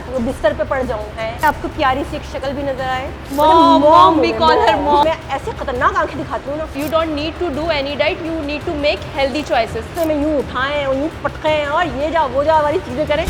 रात को बिस्तर पे पड़ जाऊँ है, आपको प्यारी सी एक शक्ल भी नजर आए। Mom, we call her mom. मैं ऐसे खतरनाक आंखें दिखाती हूँ ना, You don't need to do any diet, you need to make healthy choices. तो मैं यूँ उठाएं और यूँ पटकें और ये जा वो जा वाली चीज़ें करें।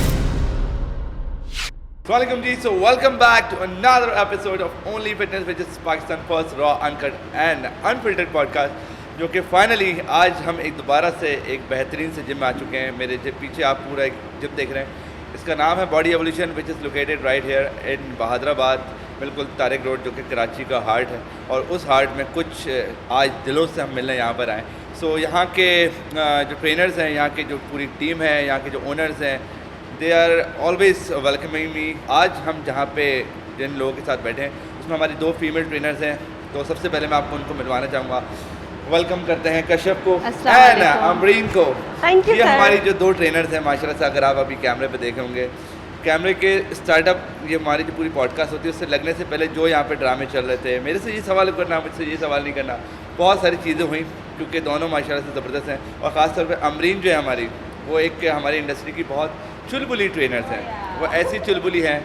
Assalamualaikum ji, so welcome back to another episode of Only Fitness, which is Pakistan first raw, uncut and unfiltered podcast, जो कि फाइनली आज हम दोबारा से एक बेहतरीन से जिम में आ चुके हैं। मेरे पीछे आप पूरा एक जिम देख रहे हैं, इसका नाम है body evolution, which is located right here in Bahadurabad, बिल्कुल तारिक रोड, जो कि कराची का हार्ट है। और उस हार्ट में कुछ आज दिलों से हम मिलने यहाँ पर आए। सो यहाँ के जो ट्रेनर्स हैं, यहाँ की जो पूरी टीम है, यहाँ के जो ओनर्स हैं, they are always welcoming me. आज हम जहाँ पे जिन लोगों के साथ बैठे हैं उसमें हमारी 2 फीमेल ट्रेनर्स हैं। तो सबसे पहले मैं आपको उनको मिलवाना चाहूँगा। वेलकम करते हैं कश्यप को एंड अमरीन को। Thank you. ये हमारी जो 2 ट्रेनर्स हैं माशाल्लाह से, अगर आप अभी कैमरे पे देखे होंगे, कैमरे के स्टार्टअप, ये हमारी जो पूरी पॉडकास्ट होती है उससे लगने से पहले जो यहाँ पे ड्रामे चल रहे थे, मेरे से ये सवाल करना, मुझसे ये सवाल नहीं करना, बहुत सारी चीज़ें हुई क्योंकि दोनों माशाल्लाह से ज़बरदस्त हैं। और ख़ासतौर पर अमरीन जो है हमारी, वो एक हमारी इंडस्ट्री की बहुत चुलबुली ट्रेनर्स हैं। वो ऐसी चुलबुली हैं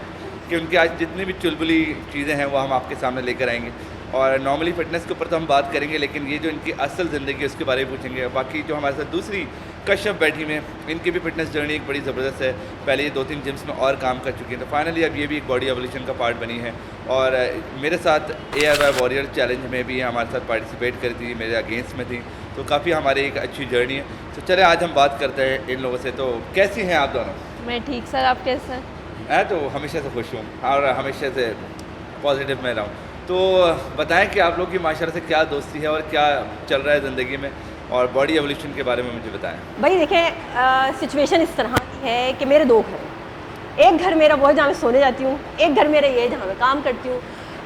कि उनकी आज जितनी भी चुलबुली चीज़ें हैं वो हम आपके सामने लेकर आएंगे। और नॉर्मली फ़िटनेस के ऊपर तो हम बात करेंगे, लेकिन ये जो इनकी असल ज़िंदगी है उसके बारे में पूछेंगे। बाकी जो हमारे साथ दूसरी कश्यप बैठी में, इनकी भी फ़िटनेस जर्नी एक बड़ी ज़बरदस्त है। पहले ये 2-3 जिम्स में और काम कर चुकी हैं, तो फाइनली अब ये भी एक बॉडी एवोल्यूशन का पार्ट बनी है। और मेरे साथ AIY वॉरियर चैलेंज में भी हमारे साथ पार्टिसिपेट करी थी, मेरे अगेंस्ट में थी, तो काफ़ी हमारी एक अच्छी जर्नी है। तो चले आज हम बात करते हैं इन लोगों से। तो कैसी हैं आप दोनों? मैं ठीक सर, आप कैसे हैं? मैं तो हमेशा से खुश हूँ और हमेशा से पॉजिटिव में रहूँ। तो बताएं कि आप लोग की माशाल्लाह से क्या दोस्ती है और क्या चल रहा है ज़िंदगी में, और बॉडी एवोल्यूशन के बारे में मुझे बताएं। भाई देखें, सिचुएशन इस तरह की है कि मेरे 2 घर हैं। एक घर मेरा वो है जहाँ मैं सोने जाती हूँ, एक घर मेरा ये है जहाँ मैं काम करती हूँ।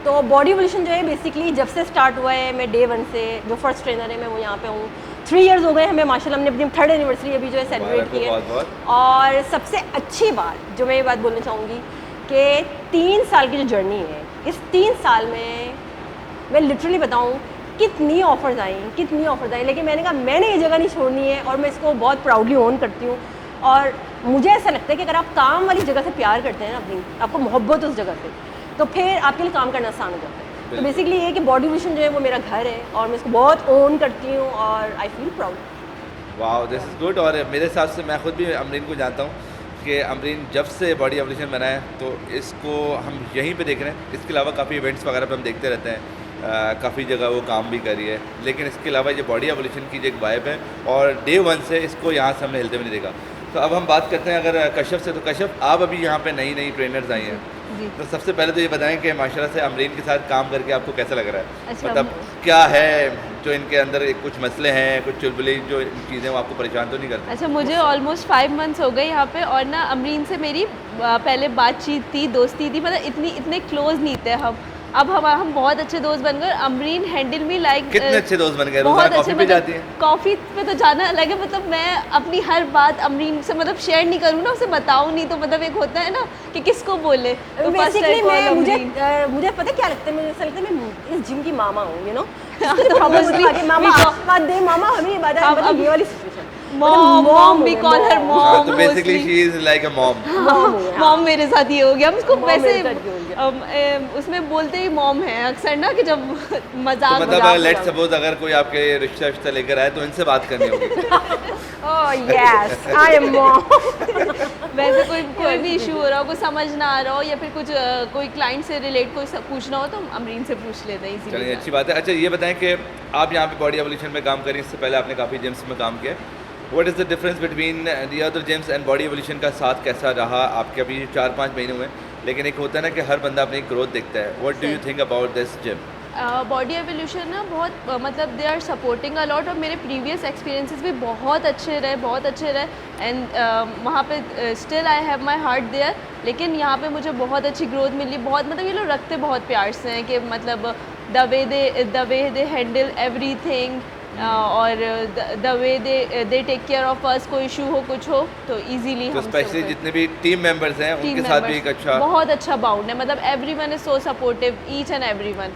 तो बॉडी एवोल्यूशन जो है बेसिकली जब से स्टार्ट हुआ है, मैं डे 1 से जो फर्स्ट ट्रेनर है मैं वो यहाँ पे हूँ। 3 इयर्स हो गए हमें माशाल्लाह, हमने अपनी 3rd एनिवर्सरी अभी जो है सेलिब्रेट की है। और सबसे अच्छी बात जो मैं ये बात बोलना चाहूँगी कि 3 साल की जो जर्नी है, इस 3 साल में मैं लिटरली बताऊँ कितनी ऑफ़र्स आई, लेकिन मैंने कहा मैंने ये जगह नहीं छोड़नी है, और मैं इसको बहुत प्राउडली ओन करती हूँ। और मुझे ऐसा लगता है कि अगर आप काम वाली जगह से प्यार करते हैं ना, अपनी आपको मोहब्बत उस जगह से, तो फिर आपके लिए काम करना आसान हो जाता है। तो बेसिकली ये कि बॉडी एवोल्यूशन जो है वो मेरा घर है और मैं इसको बहुत ओन करती हूँ और I feel proud. Wow, this is good. और मेरे हिसाब से मैं खुद भी अमरीन को जानता हूँ कि अमरीन जब से बॉडी एवोल्यूशन बना है तो इसको हम यहीं पे देख रहे हैं। इसके अलावा काफ़ी इवेंट्स वगैरह पे हम देखते रहते हैं, काफ़ी जगह वो काम भी कर रही है, लेकिन इसके अलावा ये बॉडी एवोल्यूशन की जो एक वाइब है, और डे 1 से इसको यहाँ से हमने हिलते हुए नहीं देखा। तो अब हम बात करते हैं अगर कश्यप से। तो कश्यप, आप अभी यहाँ पे नई ट्रेनर्स आई हैं, तो सबसे पहले तो ये बताएं कि माशाल्लाह से अमरीन के साथ काम करके आपको कैसा लग रहा है? अच्छा, मतलब क्या है जो इनके अंदर कुछ मसले हैं, कुछ चुलबुली जो चीज़ें वो आपको परेशान तो नहीं करती? अच्छा, मुझे ऑलमोस्ट 5 मंथ्स हो गए यहाँ पे, और ना अमरीन से मेरी पहले बातचीत थी, दोस्ती थी, मतलब इतने क्लोज नहीं थे हम। अब हम बहुत अच्छे दोस्त बन गए। अमरीन हैंडल मी लाइक, कितने अच्छे दोस्त बन गए? बहुत रोज़ाना अच्छे, कॉफ़ी पे जाती हैं? कॉफ़ी पे तो जाना अलग है, मतलब मैं अपनी हर बात अमरीन से मतलब शेयर नहीं करूँ ना, उसे बताऊँ नहीं, तो मतलब एक होता है ना कि किसको बोले। तो बेसिकली मुझे पता क्या लगता है, मुझे ऐसा लगता है मैं इस जिम की मामा हूँ, यू नो। मामा हमें ये बात है, मतलब ये वाली situation. Mom, we call her mom. तो basically she is like a mom. Mom मेरे साथ ये हो गया। हम उसको वैसे उसमें बोलते ही मॉम है अक्सर ना, कि जब मजाक, तो मतलब लेट्स सपोज अगर कोई आपके रिश्ता लेकर आए तो इनसे बात करनी होगी। Oh yes, I am mom. वैसे कोई भी इशू हो रहा हो, कोई समझ ना आ रहा हो, या फिर कुछ कोई क्लाइंट से रिलेट कोई पूछना हो, तो हम अमरीन से पूछ लेते हैं इसीलिए। चलिए, अच्छी बात है। अच्छा, ये बताएं कि आप यहाँ पे बॉडी एवोल्यूशन में काम करें, इससे पहले आपने काफ़ी जिम्स में काम किया। What is the difference between the other gyms and body evolution का साथ कैसा रहा आपके? अभी 4-5 महीने हुए, लेकिन एक होता है ना कि हर बंदा अपनी ग्रोथ देखता है। What do you think about this gym? Body evolution ना बहुत मतलब they are supporting a lot, और मेरे प्रीवियस एक्सपीरियंसेस भी बहुत अच्छे रहे, एंड वहाँ पे still I have my heart there. लेकिन यहाँ पे मुझे बहुत अच्छी ग्रोथ मिली, बहुत मतलब ये लोग रखते बहुत प्यार से हैं कि मतलब the way they handle everything, और the way they take care of us. कोई इशू हो, कुछ हो, तो इजीली तो स्पेशली जितने भी टीम मेंबर्स हैं उनके साथ भी एक अच्छा, बहुत अच्छा बाउंड है। मतलब everyone is so supportive, each and everyone.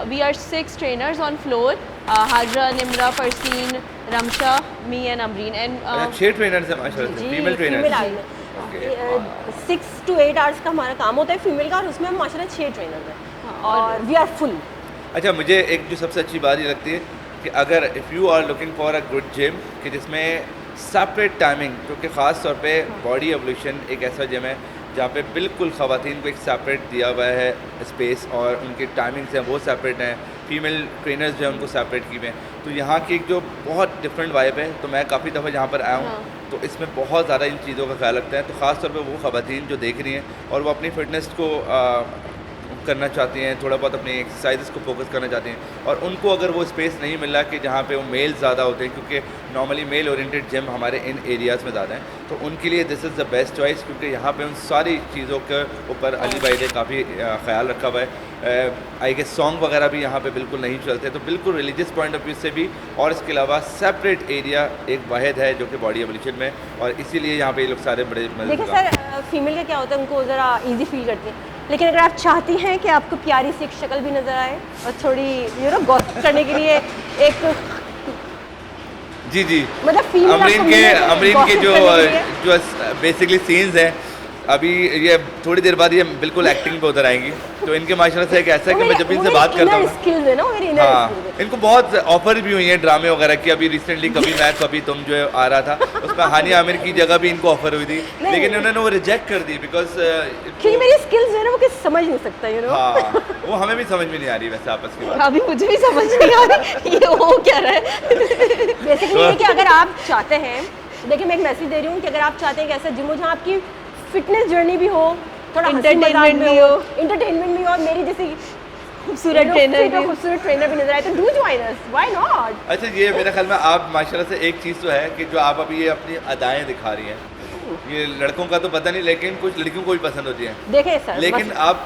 We are 6 trainers on floor, Hajra, Nimra, Farseen, Ramsha, me and Amreen. And 6 trainers हैं माशाल्लाह से, female trainers. Okay 6 to 8 hours का हमारा काम होता है फीमेल का, और उसमें हम माशाल्लाह 6 ट्रेनर हैं और वी आर फुल। अच्छा, मुझे एक जो सबसे अच्छी बात ये लगती है कि अगर if you are looking for a good gym कि जिसमें सेपरेट टाइमिंग, क्योंकि ख़ास तौर पे बॉडी एवोल्यूशन एक ऐसा जिम है जहाँ पे बिल्कुल ख़वातीन को एक सेपरेट दिया हुआ है स्पेस और उनकी टाइमिंग्स हैं वो सेपरेट हैं, फीमेल ट्रेनर्स जो हैं उनको सेपरेट किए हुए हैं। तो यहाँ की एक जो बहुत डिफरेंट वाइब है, तो मैं काफ़ी दफ़ा यहाँ पर आया हूँ तो इसमें बहुत ज़्यादा इन चीज़ों का ख्याल रखते हैं। तो ख़ास तौर पे वो ख़वातीन जो देख रही हैं और वो अपनी फ़िटनेस को करना चाहती हैं, थोड़ा बहुत अपनी एक्सरसाइजेस को फोकस करना चाहती हैं और उनको अगर वो स्पेस नहीं मिल रहा कि जहाँ पे वो मेल ज़्यादा होते हैं, क्योंकि नॉर्मली मेल ओरिएंटेड जिम हमारे इन एरियाज़ में ज़्यादा हैं, तो उनके लिए this is the best choice, क्योंकि यहाँ पे उन सारी चीज़ों के ऊपर अली भाई ने काफ़ी ख्याल रखा हुआ है। आई गेस सॉन्ग वगैरह भी यहाँ पे बिल्कुल नहीं चलते, तो बिल्कुल रिलीजियस पॉइंट ऑफ व्यू से भी, और इसके अलावा सेपरेट एरिया एक वाहिद है जो कि बॉडी एवोल्यूशन में, और इसीलिए यहाँ पे ये लोग सारे बड़े देखिए सर, फीमेल का क्या होता है, उनको ज़रा इजी फील करती है, लेकिन अगर आप चाहती हैं कि आपको प्यारी सी एक शक्ल भी नज़र आए और थोड़ी गॉसिप करने के लिए एक जी मतलब फीमेल अमरीन के जो बेसिकली सीन्स हैं अभी ये थोड़ी देर बाद ये बिल्कुल एक्टिंग पे उतर आएंगी, तो इनके माशाल्लाह से एक ऐसा है कि मैं जब भी इनसे बात करता हूँ स्किल्स है ना, मेरी इनर हाँ, स्किल्स है। इनको बहुत ऑफर भी हुई हैं ड्रामे वगैरह की। अभी रिसेंटली कभी मैं कभी तुम जो आ रहा था उसमें हानिया आमिर की जगह भी इनको ऑफर हुई थी, लेकिन उन्होंने वो रिजेक्ट कर दी बिकॉज क्योंकि मेरी स्किल्स है ना वो किसी समझ नहीं सकता हाँ, वो हमें भी समझ में नहीं आ रही वैसे आपस की बात। अभी मुझे भी समझ नहीं आ रही ये हो क्या रहा है। बेसिकली ये कि अगर आप चाहते हैं, देखिए मैं एक मैसेज दे रही हूँ कि अगर आप चाहते हैं कि ऐसा जिम हो जहाँ आपकी फिटनेस जर्नी भी हो, थोड़ा Entertainment भी हो, एंटरटेनमेंट भी हो, और मेरी जैसी खूबसूरत ट्रेनर भी खूबसूरत ट्रेनर भी नजर आए, तो do join us, why not. अच्छा, ये मेरे ख्याल में आप माशाल्लाह से एक चीज़ तो है कि जो आप अभी ये अपनी अदाएं दिखा रही हैं, ये लड़कों का तो पता नहीं, लेकिन कुछ लड़कियों को भी पसंद होती हैं। देखिए सर, लेकिन आप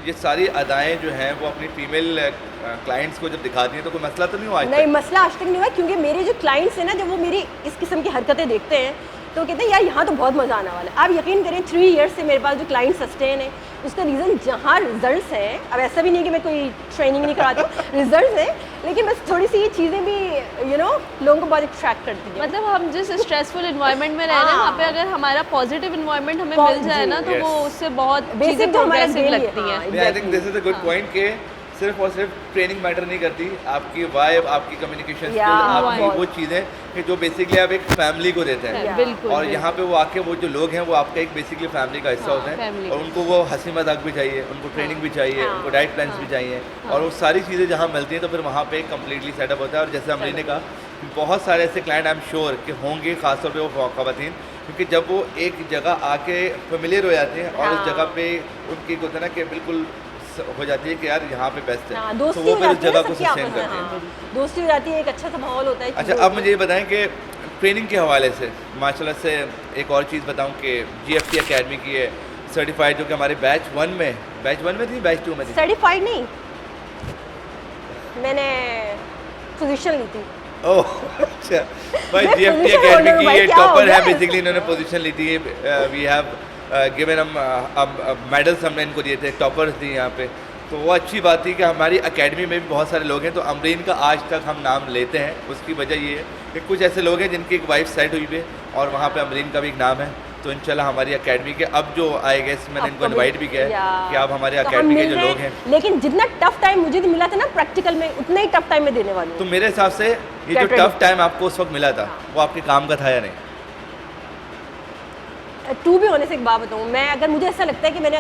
ये सारी अदाएं जो हैं वो अपनी फीमेल क्लाइंट्स को जब दिखाती हैं तो कोई मसला तो नहीं हुआ आज नहीं, तक? मसला आज तक नहीं हुआ, क्योंकि मेरे जो क्लाइंट्स हैं ना, जब वो मेरी इस किस्म की हरकतें देखते हैं तो कहते हैं यार यहाँ तो बहुत मज़ा आने वाला है। आप यकीन करें 3 इयर्स से मेरे पास जो क्लाइंट सस्टेन है, उसका रीज़न जहाँ रिजल्ट्स हैं, अब ऐसा भी नहीं कि मैं कोई ट्रेनिंग नहीं कराती हूँ, रिजल्ट्स हैं, लेकिन बस थोड़ी सी ये चीज़ें भी लोगों को बहुत अट्रैक्ट करती हैं। मतलब हम जिस स्ट्रेसफुल इन्वायरमेंट में रह रहे हैं वहाँ पे अगर हमारा पॉजिटिव इन्वायरमेंट हमें मिल जाए ना, तो वो उससे बहुत चीज़ें प्रोग्रेसिव लगती हैं। I think this is a good point के सिर्फ और सिर्फ ट्रेनिंग मैटर नहीं करती, आपकी वाइब, आपकी कम्युनिकेशन स्किल, आपकी वो चीज़ें कि जो बेसिकली आप एक फैमिली को देते हैं। बिल्कुल। और यहाँ पे वो आके वो जो लोग हैं वो आपका एक बेसिकली फैमिली का हिस्सा होते हैं, और उनको वो हंसी मजाक भी चाहिए, उनको ट्रेनिंग भी चाहिए, उनको डाइट प्लान्स भी चाहिए, और वो सारी चीज़ें जहाँ मिलती हैं तो फिर वहाँ पे कम्प्लीटली सेटअप होता है। और जैसे अमरीन ने कहा, बहुत सारे ऐसे क्लाइंट आई एम श्योर कि होंगे, खासतौर पे वो ख़वातीन, क्योंकि जब वो एक जगह आके फेमिलियर हो जाते हैं और उस जगह पे उनकी होता है ना कि बिल्कुल हो जाती है कि यार यहाँ पे बेस्ट है, तो वो फिर उस जगह को सस्टेन करते हैं, दोस्ती हो जाती है, एक अच्छा सा माहौल होता है। अच्छा, अब मुझे ये बताएं कि ट्रेनिंग के हवाले से माशाल्लाह से एक और चीज़ बताऊं कि GFT एकेडमी की है सर्टिफाइड, जो कि हमारे बैच 1 में थी, बैच 2 में थी। सर्टिफाइड नहीं, मैंने पोजीशन ली थी। ओह अच्छा, भाई GFT एकेडमी की ये टॉपर है, बेसिकली इन्होंने पोजीशन ली थी। वी हैव गिवन हम मेडल्स हमने इनको दिए थे, टॉपर्स थी यहाँ पे, तो वो अच्छी बात थी कि हमारी एकेडमी में भी बहुत सारे लोग हैं। तो अमरीन का आज तक हम नाम लेते हैं, उसकी वजह ये है कि कुछ ऐसे लोग हैं जिनकी एक वाइफ सेट हुई है और वहाँ पे अमरीन का भी एक नाम है। तो इंशाल्लाह हमारी एकेडमी के अब जो आएगा, मैंने इनको इनवाइट भी किया है कि आप हमारे एकेडमी के जो लोग हैं, लेकिन जितना टफ टाइम मुझे मिला था ना प्रैक्टिकल में, उतना ही टफ टाइम में देने वाली हूँ। तो मेरे हिसाब से ये जो टफ टाइम आपको उस वक्त मिला था वो आपके काम का था या नहीं? टू भी होने से एक बात बताऊँ मैं, अगर मुझे ऐसा लगता है कि मैंने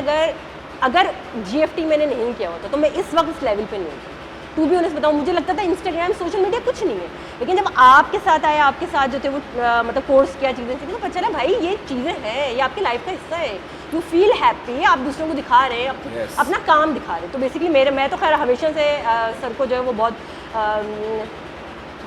अगर GFT मैंने नहीं किया होता तो मैं इस वक्त इस लेवल पे नहीं होती। टू भी होने से बताऊँ, मुझे लगता था इंस्टाग्राम, सोशल मीडिया कुछ नहीं है, लेकिन जब आपके साथ आया, आपके साथ जो थे वो मतलब कोर्स किया, चीज़ें सीखी, तो पता चला भाई ये चीज़ें हैं, ये आपकी लाइफ का हिस्सा है। यू फील हैप्पी, आप दूसरों को दिखा रहे हैं, अपना काम दिखा रहे हैं। तो बेसिकली मैं तो खैर हमेशा से सर को जो है वो बहुत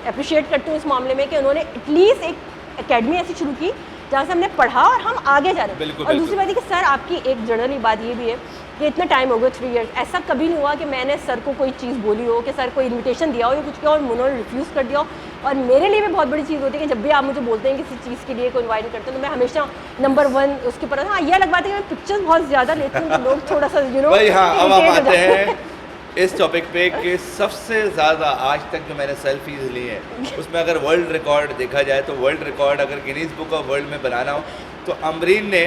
अप्रिशिएट करती हूँ इस मामले में कि उन्होंने एटलीस्ट एक एकेडमी ऐसी शुरू की जहाँ से हमने पढ़ा और हम आगे जा रहे हैं। और दूसरी बात है कि सर आपकी एक जनरली बात ये भी है कि इतना टाइम हो गया 3 इयर्स, ऐसा कभी नहीं हुआ कि मैंने सर को कोई चीज़ बोली हो, कि सर को इनविटेशन दिया हो या कुछ किया और उन्होंने रिफ्यूज़ कर दिया हो। और मेरे लिए भी बहुत बड़ी चीज़ होती है कि जब भी आप मुझे बोलते हैं किसी चीज़ के लिए कोई इन्वाइट करते हैं तो मैं हमेशा नंबर 1 उसके ऊपर। हाँ, ये अलग बात है कि मैं पिक्चर्स बहुत ज़्यादा लेती हूँ, तो लोग थोड़ा सा भाई हाँ, अब हम आते हैं इस टॉपिक पे कि सबसे ज़्यादा आज तक जो मैंने सेल्फीज ली हैं उसमें अगर वर्ल्ड रिकॉर्ड देखा जाए तो वर्ल्ड रिकॉर्ड अगर गिनीज बुक ऑफ वर्ल्ड में बनाना हो तो अमरीन ने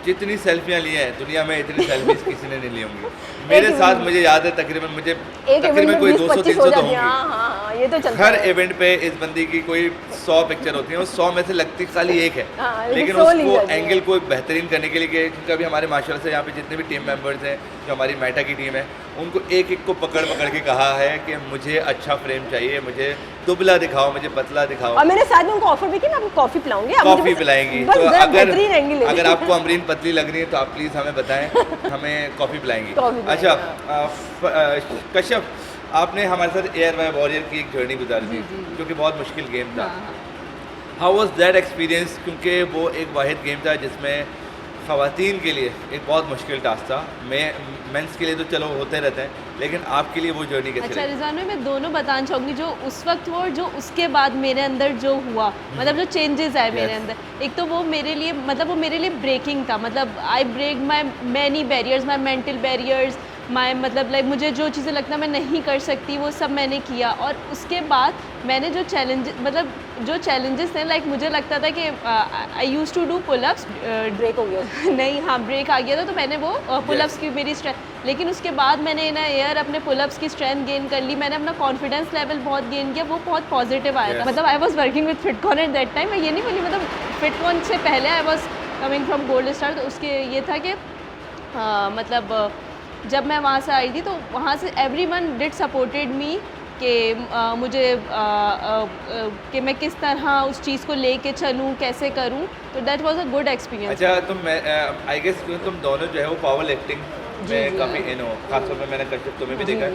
जितनी सेल्फियाँ ली हैं दुनिया में इतनी सेल्फीज किसी ने नहीं ली होंगी मेरे साथ। मुझे याद है तकरीबन कोई 200-300 तो होंगी। हाँ, ये तो चलता हर है। इवेंट पे इस बंदी की कोई 100 पिक्चर होती है, उस 100 में से लगती खाली एक है। हाँ, लेकिन 100 ली उसको जाती है। एंगल को बेहतरीन करने के लिए क्योंकि अभी हमारे माशाल्लाह से यहाँ पे जितने भी टीम मेंबर्स हैं, जो हमारी मेटा की टीम है, उनको एक एक को पकड़ पकड़ के कहा है कि मुझे अच्छा फ्रेम चाहिए, मुझे दुबला दिखाओ, मुझे पतला दिखाओ। और मैंने साथ में उनको ऑफर भी किया, मैं आपको कॉफी पिलाऊंगी, आप मुझे कॉफ़ी बस- पिलाएंगी। बस तो जरा बेहतरीन एंगल ले अगर लीजिए। आपको अमरीन पतली लग रही है तो आप प्लीज़ हमें बताएं, हमें कॉफ़ी पिलाएंगी। कॉफ़ी पिलाएंगी, अच्छा कश्यप, आपने हमारे साथ एयर वाई वॉरियर की एक जर्नी गुजारी थी जो कि बहुत मुश्किल गेम था। How was that experience? क्योंकि वो एक वाहिद गेम था जिसमें ख़वातीन के लिए एक बहुत मुश्किल टास्क था। मेंस के लिए तो चलो होते रहते हैं, लेकिन आपके लिए वो जर्नी कैसी अच्छा रही? रिजवान भाई, मैं दोनों बताना चाहूँगी, जो उस वक्त हुआ और जो उसके बाद मेरे अंदर जो हुआ, मतलब जो चेंजेस आए मेरे Yes. अंदर। एक तो वो मेरे लिए ब्रेकिंग था, मतलब I break my many barriers, my mental barriers, मतलब लाइक मुझे जो चीज़ें लगता मैं नहीं कर सकती वो सब मैंने किया। और उसके बाद मैंने जो चैलेंजेस थे, लाइक मुझे लगता था कि I used to do pullups, break हो गया। नहीं हाँ ब्रेक आ गया था, तो मैंने वो पुलअप्स की मेरी स्ट्रेंथ, लेकिन उसके बाद मैंने इन एयर अपने पुलअप्स की स्ट्रेंथ गेन कर ली, मैंने अपना कॉन्फिडेंस लेवल बहुत गेन किया, वो बहुत पॉजिटिव आया था। Yes. मतलब I was working with Fitcon at that time, मैं ये नहीं बोली, मतलब फिटकॉन से पहले I was coming from Gold Star. तो उसके ये था कि मतलब जब मैं वहाँ से आई थी तो वहाँ से every one did supported me कि मुझे कि मैं किस तरह उस चीज़ को लेके चलूँ, कैसे करूँ, तो that was a good experience. अच्छा, तुम आई गेस तुम दोनों जो है वो पावर लिफ्टिंग में काफ़ी इन हो, खासतौर पे मैंने कश्यप तुम्हें भी देखा है,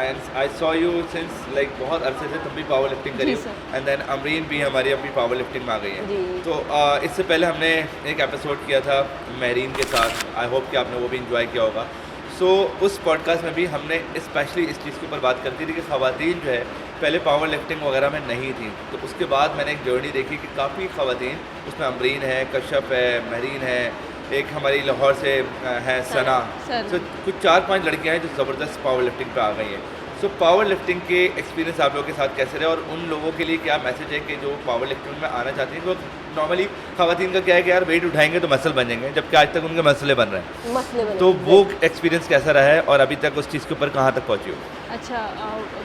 and I saw you since like बहुत अरसे से तुम भी पावर लिफ्टिंग करी जी, हो, सर। एंड देन अमरीन भी हमारी अपनी पावर लिफ्टिंग में आ गई है। जी। तो इससे पहले हमने एक एपिसोड किया था मेरीन के साथ, आई होप कि आपने वो भी इंजॉय किया होगा। सो उस पॉडकास्ट में भी हमने स्पेशली इस चीज़ के ऊपर बात करती थी कि ख़वातीन जो है पहले पावर लिफ्टिंग वगैरह में नहीं थी, तो उसके बाद मैंने एक जर्नी देखी कि काफ़ी ख़वातीन, उसमें अमरीन है, कश्यप है, मेरीन है, एक हमारी लाहौर से है सना, सो कुछ 4-5 लड़कियां हैं जो ज़बरदस्त पावर लिफ्टिंग पे आ गई हैं। सो पावर लिफ्टिंग के एक्सपीरियंस आप लोगों के साथ कैसे रहे, और उन लोगों के लिए क्या मैसेज है कि जो पावर लिफ्टिंग में आना चाहती हैं? तो नॉर्मली ख़वातीन का क्या है कि यार वेट उठाएंगे तो मसल बन जाएंगे, जबकि आज तक उनके मसले बन रहे हैं। मसले बने। तो वो एक्सपीरियंस कैसा रहा है और अभी तक उस चीज़ के ऊपर कहाँ तक पहुँची हो? अच्छा,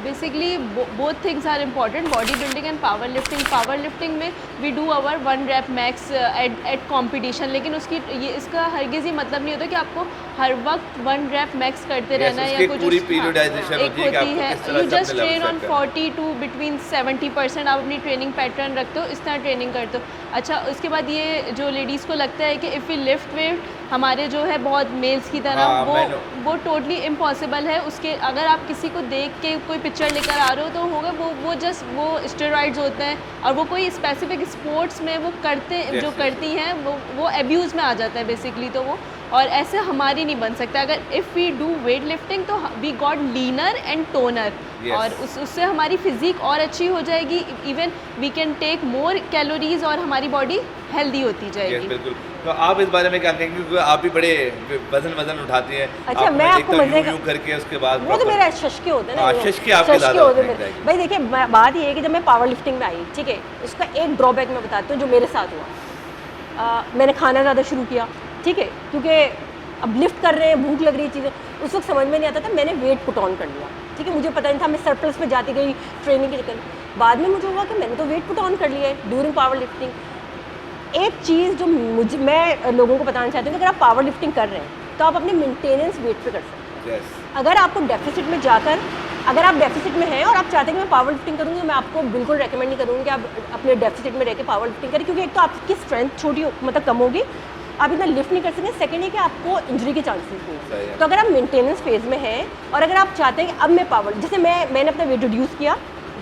basically both things are important, body building and power lifting. Power lifting में we do our 1 rep max at competition, लेकिन इसका हरगिज़ ये मतलब नहीं होता कि आपको हर वक्त 1 rep मैक्स करते रहना है, उसकी या कुछ पूरी periodization एक होती है कि आपको किस तरह यू से जस्ट अपने level ट्रेन ऑन set करना है। 40 टू बिटवीन 70% आप अपनी ट्रेनिंग पैटर्न रखते हो, इस तरह ट्रेनिंग करते हो। अच्छा, उसके बाद ये जो लेडीज़ को लगता है कि इफ़ यू लिफ्ट वेट हमारे जो है बहुत मेल्स की तरह, हाँ, वो टोटली इम्पॉसिबल है। उसके अगर आप किसी को देख के कोई पिक्चर लेकर आ रहे हो तो होगा वो जस्ट वो स्टेरॉइड्स होते हैं, और वो कोई स्पेसिफिक स्पोर्ट्स में वो करते Yes, जो yes, करती हैं वो एब्यूज़ में आ जाता है बेसिकली। तो वो और ऐसे हमारी नहीं बन सकता। अगर if we do weight lifting तो we got leaner and toner, Yes. और उससे हमारी फिजिक और अच्छी हो जाएगी, even we can take more calories और हमारी बॉडी हेल्दी होती यस, जाएगी। बिल्कुल। तो आप इस बारे में क्या कहेंगे, क्योंकि आप भी बड़े वजन उठाती हैं। अच्छा, मैं आपको देखता हूँ मजे का- यूं करके उसके बाद वो तो proper- मेरा शशके होते हैं ना, हाँ, वो। शशके आपके ज़्यादा होते होते हैं, हैं। exactly। भाई देखिए, बात ये है कि जब मैं पावर लिफ्टिंग में आई, ठीक है, उसका एक ड्रॉबैक मैं बताती हूँ जो मेरे साथ हुआ। मैंने खाना ज़्यादा शुरू किया, ठीक है, क्योंकि अब लिफ्ट कर रहे हैं, भूख लग रही है चीज़ें, उस वक्त समझ में नहीं आता था, मैंने वेट पुट ऑन कर लिया, ठीक है, मुझे पता नहीं था, मैं सरप्लस में जाती गई ट्रेनिंग के चक्कर में। बाद में मुझे हुआ कि मैंने तो वेट पुट ऑन कर लिया है ड्यूरिंग पावर लिफ्टिंग। एक चीज़ जो मैं लोगों को बताना चाहती हूँ कि अगर आप पावर लिफ्टिंग कर रहे हैं तो आप अपने मेंटेनेंस वेट पे कर सकते हैं। Yes. अगर आपको डेफिसिट में जाकर, अगर आप डेफिसिट में हैं और आप चाहते हैं कि मैं पावर लिफ्टिंग करूँगी, मैं आपको बिल्कुल रेकमेंड नहीं करूँगी कि आप अपने डेफिसिट में रह के पावर लिफ्टिंग करें, क्योंकि एक तो आपकी स्ट्रेंथ मतलब कम होगी, आप इतना लिफ्ट नहीं कर सकते। सेकेंड है कि आपको इंजरी के चांसेस सही नहीं। है। तो अगर आप मेंटेनेंस फेज में हैं और अगर आप चाहते हैं कि अब मैं पावर, जैसे मैंने अपना वेट रिड्यूस किया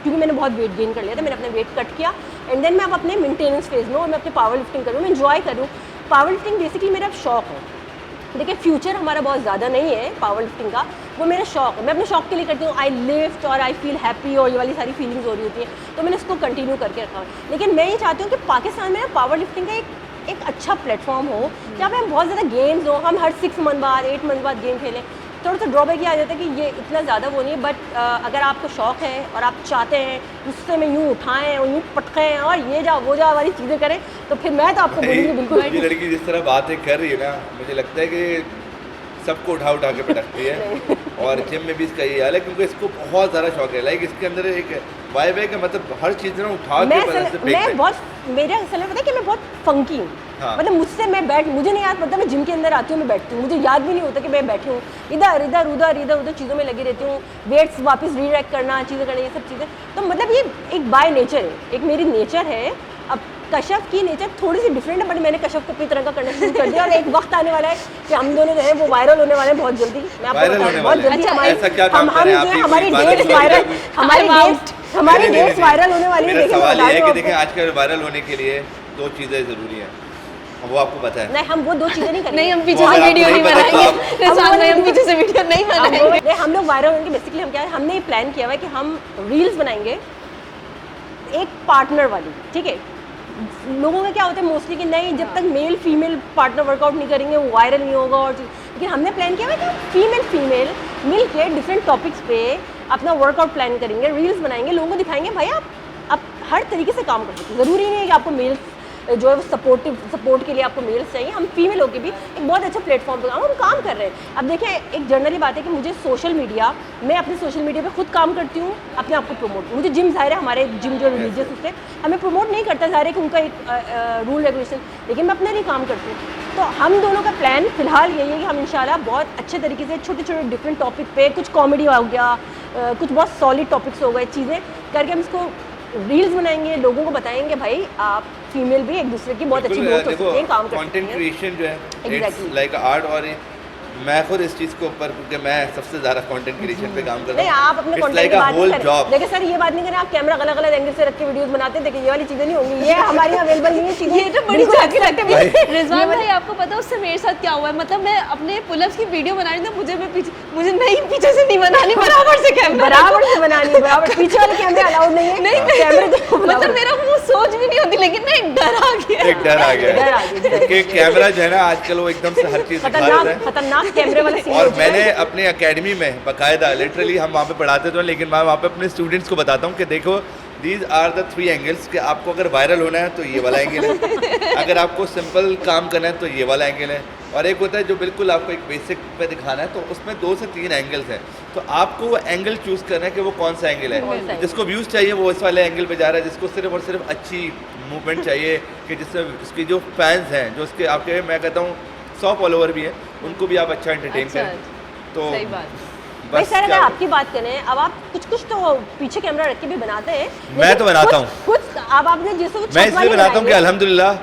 क्योंकि मैंने बहुत वेट गेन कर लिया था, मैंने अपना वेट कट किया, एंड देन मैं अब अपने मेंटेनेंस फेज में हूँ, मैं अपने पावर लिफ्टिंग करूँ, मैं इन्जॉय करूँ। पावर लिफ्टिंग बेसिकली मेरा शौक है। देखिए, फ्यूचर हमारा बहुत ज़्यादा नहीं है पावर लिफ्टिंग का, वो मेरा शौक है, मैं अपने शौक के लिए करती हूँ। आई लिफ्ट और आई फील हैप्पी और ये वाली सारी फीलिंग्स हो रही होती हैं, तो मैंने इसको कंटिन्यू करके रखा है। लेकिन मैं ये चाहती हूँ कि पाकिस्तान में ना पावर लिफ्टिंग का एक अच्छा प्लेटफॉर्म हो, जहाँ पे हम बहुत ज़्यादा गेम्स हो, हम हर 6 मंथ बाद 8 मंथ बाद गेम खेलें, थोड़ा सा ड्रॉबैक ये आ जाता है कि ये इतना ज़्यादा वो नहीं है, बट अगर आपको शौक़ है और आप चाहते हैं उससे में यूँ उठाएं और यूँ पटकें और ये जा वो जा वाली चीज़ें करें, तो फिर मैं तो आपको बोलूँगी बिल्कुल। ये लड़की जिस तरह बातें कर रही है ना, मुझे लगता है कि सबको उठा उठा के पटकती है। और जिम में भी इसका ये हाल है, क्योंकि इसको बहुत ज़्यादा शौक है। लाइक इसके अंदर एक वाइब है कि मतलब हर चीज़ ना उठा के मैं बहुत, मेरा असल में पता है कि मैं बहुत फंकी हूँ। हाँ। मतलब मुझसे मुझे नहीं याद पड़ता, मैं जिम के अंदर आती हूँ, मैं बैठती हूँ, मुझे याद भी नहीं होता कि मैं बैठी हूँ, इधर इधर उधर इधर उधर चीज़ों में लगी रहती हूँ, वेट्स वापस रीडायरेक्ट करना, चीज़ें करना, ये सब चीज़ें। तो मतलब ये एक बाय नेचर है, एक मेरी नेचर है। अब कश्यप की नेचर थोड़ी सी डिफरेंट है, बट मैंने कश्यप को अपनी तरह का करना शुरू कर दिया और एक वक्त आने वाला है कि हम दोनों जो है वो वायरल होने वाले हैं बहुत जल्दी। मैं आपको बता रही हूँ बहुत जल्दी हमारी डेट्स वायरल होने वाली है। सवाल ये है कि देखिए आजकल वायरल होने के लिए 2 चीज़ें ज़रूरी हैं, वो आपको पता है। नहीं, हम वो 2 चीज़ें नहीं करेंगे। नहीं, हम पीछे से वीडियो नहीं बनाएंगे। रिजवान भाई, हम पीछे से वीडियो नहीं बनाएंगे। हम लोग वायरल होंगे। बेसिकली हम क्या है, हमने प्लान किया हुआ है कि हम रील्स बनाएंगे एक पार्टनर वाली, ठीक है। लोगों का क्या होता है मोस्टली कि नहीं, जब तक मेल फीमेल पार्टनर वर्कआउट नहीं करेंगे वो वायरल नहीं होगा। और लेकिन हमने प्लान किया हुआ है कि फीमेल मिल के डिफरेंट टॉपिक्स पे अपना वर्कआउट प्लान करेंगे, रील्स बनाएंगे, लोगों को दिखाएंगे भाई आप हर तरीके से काम कर सकते हैं। ज़रूरी नहीं है कि आपको मेल जो है वो सपोर्ट के लिए आपको मेल्स चाहिए। हम फीमेल होकर भी एक बहुत अच्छा प्लेटफॉर्म पर हम काम कर रहे हैं। अब देखिए, एक जनरली बात है कि मुझे सोशल मीडिया, मैं अपने सोशल मीडिया पे खुद काम करती हूँ, अपने आप को प्रमोट। मुझे जिम, जाहिर है हमारे जिम जो रिलीजियस उससे हमें प्रमोट नहीं करता, जाहिर है कि उनका एक रूल रेगुलेशन, लेकिन मैं अपने लिए काम करती हूँ। तो हम दोनों का प्लान फिलहाल यही है कि हम इंशाल्लाह बहुत अच्छे तरीके से छोटे छोटे डिफरेंट टॉपिक पे, कुछ कॉमेडी हो गया, कुछ बहुत सॉलिड टॉपिक्स हो गए, चीज़ें करके हम इसको रील्स बनाएंगे, लोगों को बताएंगे भाई आप फीमेल भी एक दूसरे की बहुत अच्छी दोस्त हो सकती हैं, काम कर सकती हैं। कंटेंट क्रिएशन जो है Exactly. लाइक आर्ट, और मैं खुद इस चीज़ के ऊपर, क्योंकि मैं सबसे ज़्यादा कंटेंट क्रिएशन पे काम करता हूँ। नहीं, आप अपने कंटेंट की बात नहीं करें। देखिए सर, ये बात नहीं करें, आप कैमरा अलग अलग एंगल से रख के वीडियोस बनाते हैं। देखिए ये वाली चीज़ें नहीं होंगी, ये हमारी अवेलेबल नहीं है चीज़ें। ये तो बड़ी चाकी लगती है। रिजवान भाई, आपको पता है उससे मेरे साथ क्या हुआ है? मतलब मैं अपने पुलअप्स की वीडियो बना रही थी, मुझे नहीं पीछे से नहीं बनानी, बराबर से कैमरा बराबर से बनानी है, बराबर पीछे वाले कैमरे अलाउड नहीं है। नहीं, कैमरे मतलब मेरा मुंह सोच भी नहीं होती, लेकिन ना एक डर आ गया। कि कैमरा जो है ना आजकल वो एकदम से हर चीज़ दिखा देता है। खतरनाक कैमरे वाला सीन। और मैंने अपने एकेडमी में बाकायदा लिटरली हम वहाँ पे पढ़ाते तो, लेकिन मैं वहाँ पे अपने स्टूडेंट्स को बताता हूँ कि देखो दीज आर द 3 एंगल्स, कि आपको अगर वायरल होना है तो ये वाला एंगल है, अगर आपको सिंपल काम करना है तो ये वाला एंगल है, और एक होता है जो बिल्कुल आपको एक बेसिक पे दिखाना है, तो उसमें 2 से 3 एंगल्स हैं। तो आपको वो एंगल चूज़ करना है कि वो कौन सा एंगल है। जिसको व्यूज़ चाहिए वो इस वाले एंगल पे जा रहा है, जिसको सिर्फ और सिर्फ अच्छी मूवमेंट चाहिए, कि जिससे उसके जो फैंस हैं, जो उसके आपके, मैं कहता हूँ 100 फॉलोवर भी हैं, उनको भी आप अच्छा एंटरटेन करें। तो सही बात। भाई सर, अगर आपकी बात करें, अब आप कुछ तो पीछे कैमरा रख के भी बनाते हैं। मैं तो बनाता हूँ कुछ अब आपने जैसे मैं इसलिए बनाता हूँ कि अल्हम्दुलिल्लाह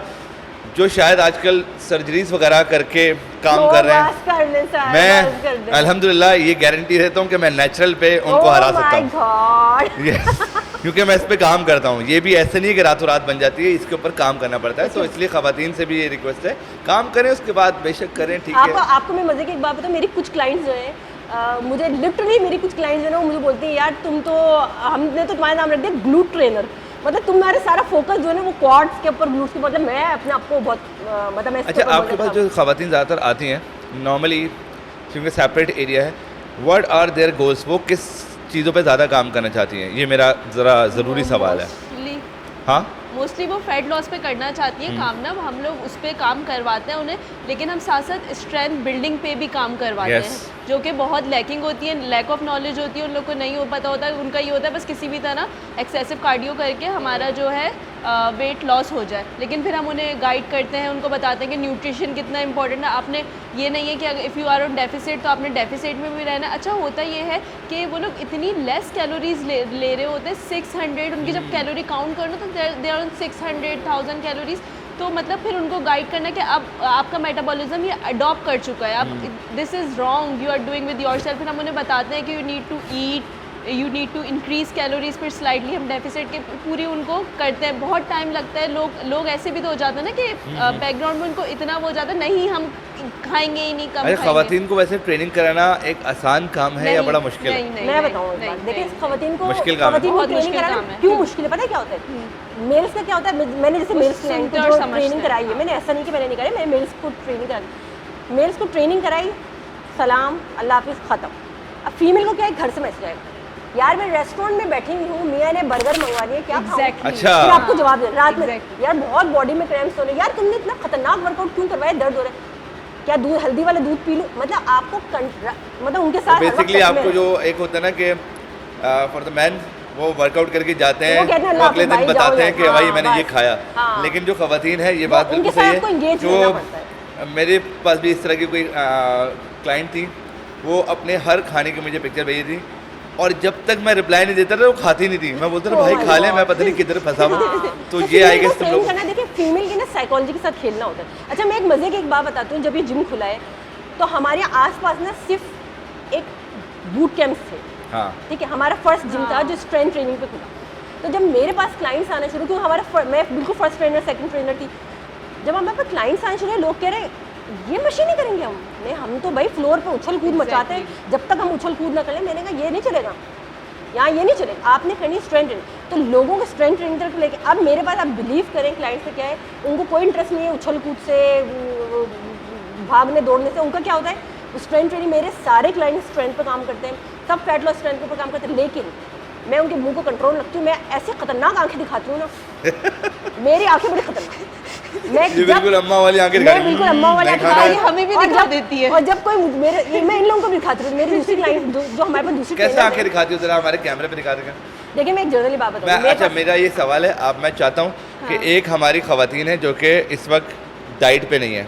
जो शायद आजकल सर्जरीज वगैरह करके काम कर रहे हैं, मैं अल्हम्दुलिल्लाह ये गारंटी देता हूँ कि मैं नेचुरल पे उनको हरा सकता हूँ। क्योंकि मैं इस पे काम करता हूँ। ये भी ऐसे नहीं कि रातों रात बन जाती है, इसके ऊपर काम करना पड़ता है। तो इसलिए ख़वातीन से भी ये रिक्वेस्ट है, काम करें, उसके बाद बेशक करें, ठीक है। आपको मैं मज़े की एक बात बताऊँ, मेरी कुछ क्लाइंट्स जो हैं, मुझे लिटरली मेरी कुछ क्लाइंट्स जो है ना, मुझे बोलती है यार तुम तो, हमने तो तुम्हारा नाम रख दिया ग्लूट ट्रेनर। मतलब तुम्हारे सारा फोकस जो है ना वो क्वाड्स के ऊपर, ग्लूट्स के, मतलब मैं अपने आप को बहुत मतलब मैं। अच्छा, आपके पास जो ख़वातीन ज़्यादातर आती हैं नॉर्मली, क्योंकि सेपरेट एरिया है, व्हाट आर देयर गोल्स, वो किस चीज़ों पे ज़्यादा काम करना चाहती हैं? ये मेरा ज़रा ज़रूरी सवाल है। हाँ, मोस्टली वो फैट लॉस पे करना चाहती है काम ना, हम लोग उस पर काम करवाते हैं उन्हें, लेकिन हम साथ साथ स्ट्रेंथ बिल्डिंग पे भी काम करवाते हैं, जो कि बहुत लैकिंग होती है, लैक ऑफ नॉलेज होती है, उन लोग को नहीं हो पता होता है। उनका ये होता है बस किसी भी तरह एक्सेसिव कार्डियो करके हमारा जो है वेट लॉस हो जाए, लेकिन फिर हम उन्हें गाइड करते हैं, उनको बताते हैं कि न्यूट्रिशन कितना इंपॉर्टेंट है। आपने ये नहीं है कि अगर if you are on deficit तो आपने डेफिसिट में भी रहना। अच्छा, होता ये है कि वो लोग इतनी लेस कैलोरीज ले रहे होते हैं, 600, उनकी जब कैलोरी काउंट करो तो दे आर ऑन 600,000 कैलोरीज। तो मतलब फिर उनको गाइड करना कि अब आपका मेटाबॉलिज्म ये अडॉप्ट कर चुका है, अब this is wrong, you are doing with your self. फिर हम उन्हें बताते हैं कि you need to increase calories, फिर स्लाइडली हम डेफिसिट के पूरी उनको करते हैं। बहुत टाइम लगता है, लोग ऐसे भी तो हो जाते हैं ना कि बैकग्राउंड में उनको इतना वो हो जाता है, नहीं हम खाएंगे ही नहीं, कम खाएंगे। ख़वातीन को वैसे ट्रेनिंग कराना एक आसान काम है या बड़ा मुश्किल है? मैं बताऊँ, देखिए ख़वातीन को मुश्किल काम है, ट्रेनिंग कराना क्यों मुश्किल है पता है क्या होता है? मेल्स का क्या होता है, मैंने जैसे मेल्स क्लाइंट को ट्रेनिंग कराई है, मैंने ऐसा नहीं कि मैंने नहीं कराई, मैंने मेल्स को ट्रेनिंग कराई, मेल्स को ट्रेनिंग कराई, सलाम, अल्लाह हाफिज़, ख़त्म। अब फीमेल को क्या है, घर से मैसेज आएगा, यार मैं रेस्टोरेंट में बैठी हुई हूँ, मियाँ ने बर्गर मंगवा दिया, क्या खाऊं? Exactly. अच्छा। फिर आपको जवाब दे रात में, Exactly. यार बहुत बॉडी में क्रैम्प्स हो रहे, यार तुमने इतना खतरनाक वर्कआउट क्यों करवाया, दर्द हो रहा है, क्या दूध हल्दी वाला दूध पी लूँ? मतलब आपको मतलब उनके साथ हर वक्त बेसिकली टच में आपको रहना। जो एक होता है ना कि फॉर द मैन वो वर्कआउट करके जाते हैं, वो कहते हैं, वो अगले भाई दिन जाओ बताते हैं यार, कि भाई हाँ, मैंने ये बस। खाया। हाँ। लेकिन जो खवातीन है ये बात उनके बिल्कुल साथ सही आपको है, engage जो रहना पड़ता मेरे पास भी इस तरह की कोई क्लाइंट थी, वो अपने हर खाने की मुझे पिक्चर भेजी थी और जब तक मैं रिप्लाई नहीं देता था वो खाती नहीं थी। मैं बोलता था Oh भाई my खा ले, God. मैं पता नहीं किधर फंसा हूँ। तो ये female आई को गेस तुम train लोग करना, देखिए फीमेल की ना साइकोलॉजी के साथ खेलना होता है। अच्छा मैं एक मज़े की एक बात बताती हूँ, जब ये जिम खुला है तो हमारे आसपास ना सिर्फ एक बूट कैंप्स थे, हाँ ठीक है, हमारा फर्स्ट जिम था जो स्ट्रेंथ ट्रेनिंग पे खुला। तो जब मेरे पास क्लाइंट्स आना शुरू, क्योंकि मैं बिल्कुल फर्स्ट ट्रेनर सेकंड ट्रेनर थी, जब हमारे पास क्लाइंट्स आना शुरू हुए, लोग कह रहे हैं ये मशीन ही करेंगे हम, नहीं हम तो भाई फ्लोर पे उछल कूद मचाते हैं, जब तक हम उछल कूद ना करें। मैंने कहा ये नहीं चलेगा, यहाँ ये नहीं चलेगा, आपने करनी स्ट्रेंथ ट्रेनिंग। तो लोगों को स्ट्रेंथ ट्रेनिंग तरफ लेके, अब मेरे पास आप बिलीव करें क्लाइंट्स से क्या है, उनको कोई इंटरेस्ट नहीं है उछल कूद से, भागने दौड़ने से। उनका क्या होता है, स्ट्रेंथ ट्रेनिंग, मेरे सारे क्लाइंट्स स्ट्रेंथ पे काम करते हैं, सब फैट लॉस स्ट्रेंथ पे काम करते हैं, लेकिन मैं उनके मुंह को कंट्रोल रखती हूँ। मैं ऐसे खतरनाक आंखें दिखाती हूँ ना, मेरी आंखें बड़ी खतरनाक, मैं ये बिल्कुल अम्मा वाली आंखें मैं दिखाई। बिल्कुल अम्मा वाली नहीं आंखें खाना दिखाती है। हूँ। हमें भी और दिखा जब- देती है। और जब कोई मैं इन लोगों को भी दिखाती हूँ, मेरी दूसरी क्लाइंट जो हमारे पास दूसरी कैसे trainer आंखें है। दिखाती हो जरा हमारे कैमरे पे दिखा देगा। देखिए मैं एक जनरली बात मैं बताऊँ, अच्छा मेरा ये सवाल है, अब मैं चाहता हूँ कि एक हमारी खवातीन है जो कि इस वक्त डाइट पे नहीं है,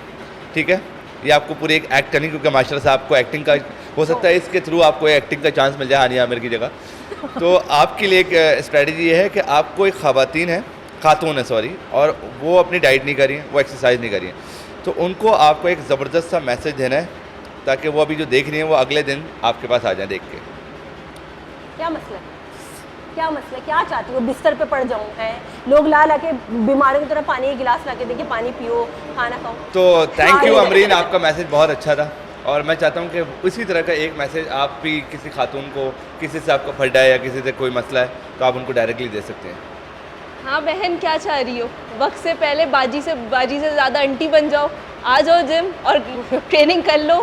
ठीक है, ये आपको पूरी एक एक्ट करनी, क्योंकि माशाल्लाह से आपको एक्टिंग का हो सकता है इसके थ्रू आपको एक्टिंग का चांस मिल जाए हानिया आमिर की जगह। तो आपके लिए एक स्ट्रेटजी ये है कि आपको एक खवातीन है, खातून है सॉरी, और वो अपनी डाइट नहीं कर रही है, वो एक्सरसाइज नहीं कर रही है, तो उनको आपको एक ज़बरदस्त सा मैसेज देना है ताकि वो अभी जो देख रही हैं वो अगले दिन आपके पास आ जाए देख के। क्या मसला है, क्या मसला है, क्या चाहती हो, बिस्तर पे पड़ जाऊँ है, लोग ला ला के बीमारियों की तरह पानी के गिलास ला के देखिए, पानी पियो, खाना खाओ। तो थैंक यू हाँ, अमरीन, आपका मैसेज बहुत अच्छा था और मैं चाहता हूँ कि उसी तरह का एक मैसेज आप भी किसी खातून को, किसी से आपको फटा है या किसी से कोई मसला है तो आप उनको डायरेक्टली दे सकते हैं। हाँ बहन, क्या चाह रही हो, वक्त से पहले बाजी से ज़्यादा आंटी बन जाओ, आ जाओ जिम और ट्रेनिंग कर लो,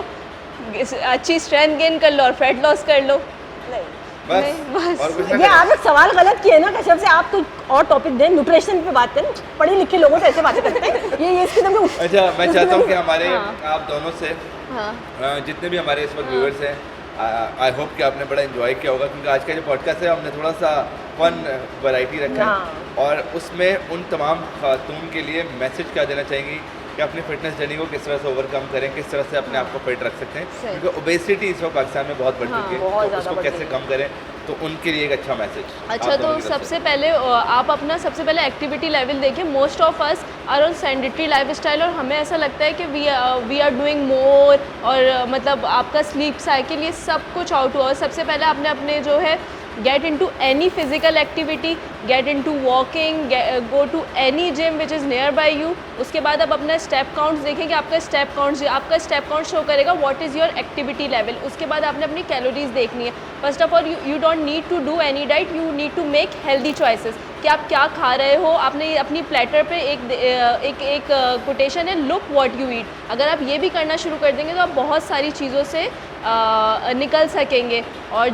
अच्छी स्ट्रेंथ गेन कर लो और फैट लॉस कर लो। नहीं बस, नहीं, बस। और कुछ ना ये करें। आप एक सवाल गलत किए ना कश्यप से, आप तो और टॉपिक दें, न्यूट्रिशन पे बात करें, पढ़े लिखे लोगों से ऐसे बातें करते हैं, ये इसकी तरफ से अच्छा मैं चाहता हूँ कि हमारे हाँ। आप दोनों से हाँ जितने भी हमारे इस वक्त व्यूअर्स हैं, आई होप कि आपने बड़ा एंजॉय किया होगा, क्योंकि आज का जो पॉडकास्ट है हमने थोड़ा सा फन वैरायटी रखा हाँ। है और उसमें उन तमाम खातून के लिए मैसेज क्या देना चाहेंगी कि अपनी फिटनेस जर्नी को किस तरह से ओवरकम करें, किस तरह से अपने आप को फिट रख सकते हैं, सही। क्योंकि ओबेसिटी इस वक्त पाकिस्तान में बहुत बढ़ हाँ, चुकी है, बहुत तो ज़्यादा उसको बढ़ कैसे गई है। कम करें, तो उनके लिए एक अच्छा मैसेज। अच्छा, तो सबसे पहले आप अपना सबसे पहले एक्टिविटी लेवल देखिए। Most of us are on sedentary lifestyle और हमें ऐसा लगता है कि वी आर डूइंग मोर, और मतलब आपका स्लीप साइकिल ये सब कुछ आउट हुआ। सबसे पहले आपने अपने जो है get into any physical activity, get into walking, go to any gym which is near by you. उसके बाद आप अपना स्टेप काउंट्स देखें कि आपका स्टेप काउंट शो करेगा what is your activity level. उसके बाद आपने अपनी कैलोरीज देखनी है। First of all you don't need to do any diet, you need to make healthy choices कि आप क्या खा रहे हो। आपने अपनी प्लेटर पे एक कोटेशन है, लुक व्हाट यू ईट। अगर आप ये भी करना शुरू कर देंगे तो आप बहुत सारी चीज़ों से निकल सकेंगे, और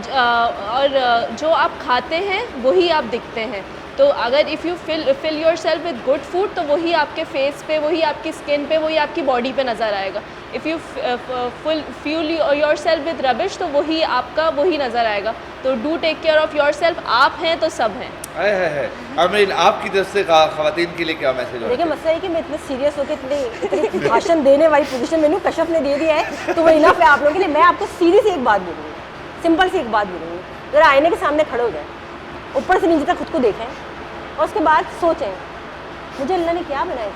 जो आप खाते हैं वही आप दिखते हैं। तो अगर if you fill your self with good food तो वही आपके फेस पे, वही आपकी स्किन पे, वही आपकी बॉडी पे नज़र आएगा। If you fuel your self with rubbish तो वही नज़र आएगा। तो do take care of yourself, आप हैं तो सब हैं। है अमरीन, आपकी तरफ से खवातीन के लिए क्या मैसेज देखिए मसला है कि मैं इतने सीरियस होकर इतनी भाषण देने वाली पोजीशन मैंने कश्यप ने दे दिया है, तो वो इनफ है आप लोगों के लिए। मैं आपको सीधी सी एक बात बोलूँगी, सिंपल सी एक बात बोलूँगी, जरा आईने के सामने खड़े हो जाए, ऊपर से नीचे तक खुद को देखें और उसके बाद सोचें मुझे अल्लाह ने क्या बनाया,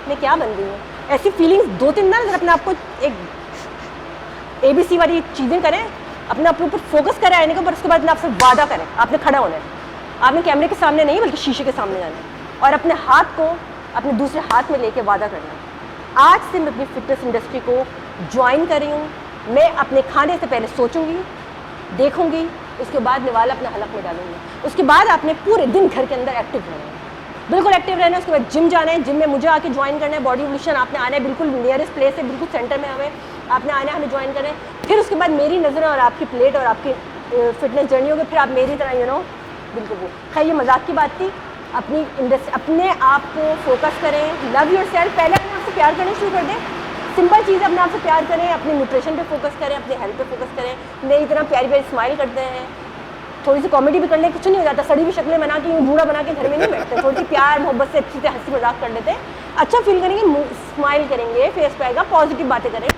मैं क्या बन गई हूँ। ऐसी फीलिंग्स 2-3 ना जरा अपने आप को एक ABC वाली चीज़ें करें, अपने ऊपर फोकस करें आईने के ऊपर। उसके बाद आपसे वादा करें, आपने खड़ा होना है, आपने कैमरे के सामने नहीं बल्कि शीशे के सामने जाना है और अपने हाथ को अपने दूसरे हाथ में लेके वादा करना है, आज से मैं अपनी फिटनेस इंडस्ट्री को ज्वाइन कर रही हूँ। मैं अपने खाने से पहले सोचूंगी, देखूंगी, उसके बाद निवाला अपने हलक में डालूंगी। उसके बाद आपने पूरे दिन घर के अंदर एक्टिव रहना है, बिल्कुल एक्टिव रहना है। उसके बाद जिम जाना है, जिम में मुझे आके ज्वाइन करना है, बॉडी एवोल्यूशन आपने आना है, बिल्कुल नियरेस्ट प्लेस है, बिल्कुल सेंटर में हमें आपने आना, हमें ज्वाइन करें, फिर उसके बाद मेरी नज़र और आपकी प्लेट और आपकी फिटनेस जर्नी होगी, फिर आप मेरी तरह बिल्कुल वो। खैर ये मजाक की बात थी। अपने आप को फोकस करें, लव योर सेल्फ। पहले अपने आप से प्यार करना शुरू कर दें, सिंपल चीज़ है, अपने आप से प्यार करें, अपने न्यूट्रिशन पे फोकस करें, अपने हेल्थ पे फोकस करें, मेरी तरह प्यारी प्यारी स्माइल करते हैं, थोड़ी सी कॉमेडी भी कर ले, कुछ नहीं हो जाता, सड़ी भी शक्लें बना के बूढ़ा बना के घर में नहीं बैठते, थोड़ी सी प्यार मोहब्बत से अच्छी से हंसी मजाक कर लेते हैं, अच्छा फील करेंगे, स्माइल करेंगे, फेस पे आएगा, पॉजिटिव बातें करें,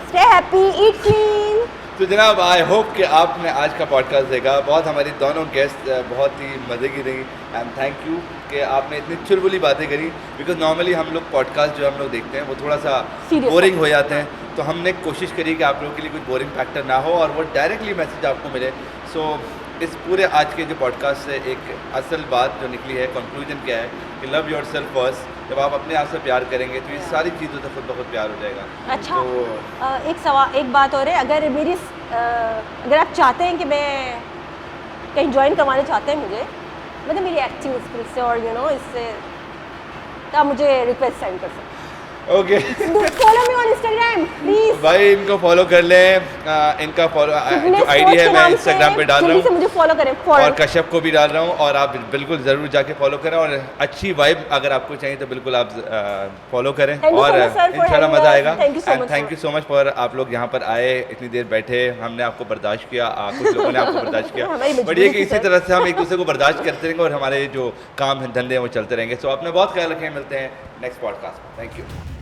स्टे हैप्पी, ईट क्लीन। तो जनाब आई होप कि आपने आज का पॉडकास्ट देखा। बहुत हमारी दोनों गेस्ट बहुत ही मज़े की रही, एंड थैंक यू कि आपने इतनी चुलबुली बातें करी, बिकॉज नॉर्मली हम लोग पॉडकास्ट जो हम लोग देखते हैं वो थोड़ा सा Serious बोरिंग हो जाते हैं, तो हमने कोशिश करी कि आप लोगों के लिए कुछ बोरिंग फैक्टर ना हो और वो डायरेक्टली मैसेज आपको मिले। सो इस पूरे आज के जो पॉडकास्ट से एक असल बात जो निकली है, कंक्लूजन क्या है कि लव योर सेल्फ फर्स्ट। जब आप अपने आप से प्यार करेंगे तो ये सारी चीज़ों से खुद ब खुद प्यार हो जाएगा। अच्छा तो एक बात और है, अगर आप चाहते हैं कि मैं कहीं ज्वाइन करवाना चाहते हैं मुझे, मतलब मेरी एक्टिंग स्किल्स से और इससे, तो आप मुझे रिक्वेस्ट सेंड कर सकते हैं। Okay follow me on Instagram please भाई, इनको फॉलो कर लें। इनका फॉलो जो आईडी है मैं इंस्टाग्राम पे डाल रहा हूँ, मुझे फॉलो करें और कश्यप को भी डाल रहा हूँ, और आप बिल्कुल ज़रूर जाके फॉलो करें, और अच्छी वाइब अगर आपको चाहिए तो बिल्कुल आप फॉलो करें, और इंशाल्लाह मज़ा आएगा। Thank you so much for आप लोग यहाँ पर आए, इतनी देर बैठे, हमने आपको बर्दाश्त किया, कुछ लोगों ने आपको बर्दाश्त किया, बट ये कि इसी तरह से हम एक दूसरे को बर्दाश्त करते रहेंगे और हमारे जो काम धंधे हैं वो चलते रहेंगे। सो अपना बहुत ख्याल रखें, मिलते हैं नेक्स्ट पॉडकास्ट में। Thank you.